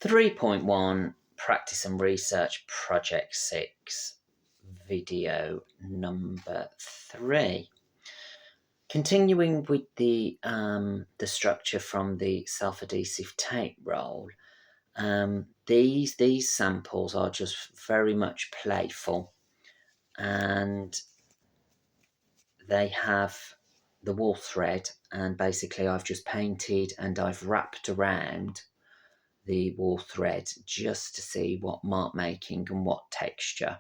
3.1 Practice and Research Project 6, video number 3. Continuing with the structure from the self-adhesive tape roll, these samples are just very much playful, and they have the wool thread, and basically I've just painted and I've wrapped around the wool thread just to see what mark making and what texture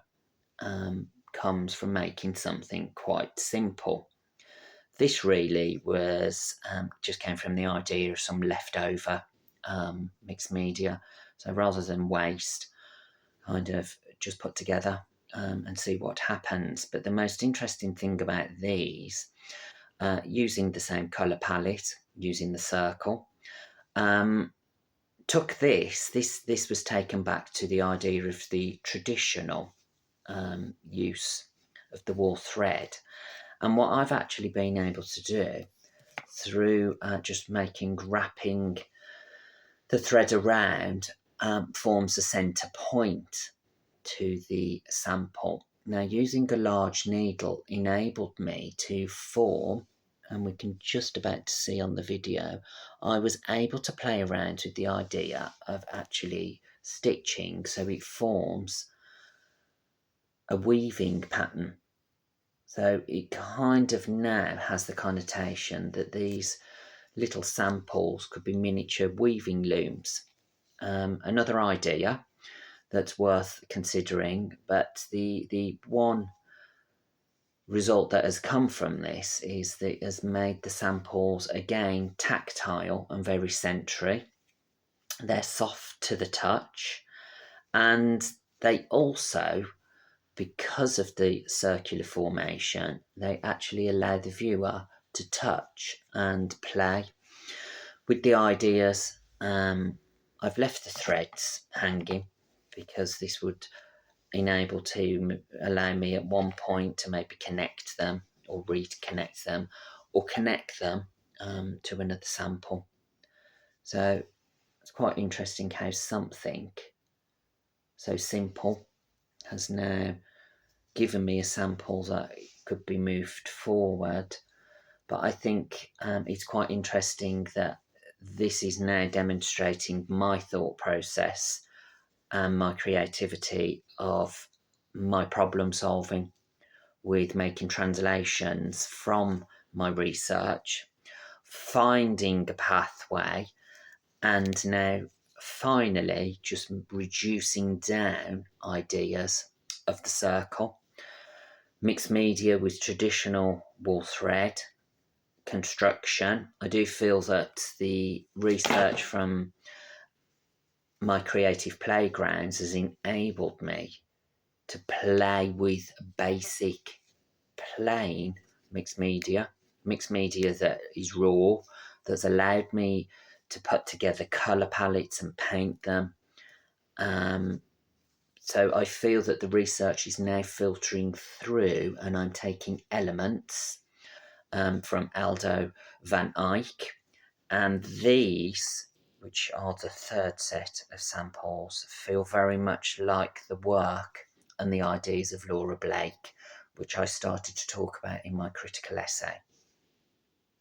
comes from making something quite simple. This really was just came from the idea of some leftover mixed media. So rather than waste, kind of just put together and see what happens. But the most interesting thing about these, using the same colour palette, using the circle, took this was taken back to the idea of the traditional use of the wool thread. And what I've actually been able to do through just wrapping the thread around forms a centre point to the sample. Now, using a large needle enabled me to form, and we can just about see on the video, I was able to play around with the idea of actually stitching so it forms a weaving pattern. So it kind of now has the connotation that these little samples could be miniature weaving looms. Another idea that's worth considering, but the one result that has come from this is that it has made the samples again tactile and very sensory. They're soft to the touch, and they also, because of the circular formation, they actually allow the viewer to touch and play with the ideas. I've left the threads hanging because this would enable to allow me at one point to maybe connect them or reconnect them or connect them to another sample. So it's quite interesting how something so simple has now given me a sample that could be moved forward. But I think it's quite interesting that this is now demonstrating my thought process and my creativity of my problem solving with making translations from my research, finding a pathway, and now finally just reducing down ideas of the circle. Mixed media with traditional wool thread construction. I do feel that the research from my creative playgrounds has enabled me to play with basic plain mixed media that is raw, that's allowed me to put together colour palettes and paint them. So I feel that the research is now filtering through, and I'm taking elements from Aldo van Eyck, and these, which are the third set of samples, feel very much like the work and the ideas of Laura Blake, which I started to talk about in my critical essay.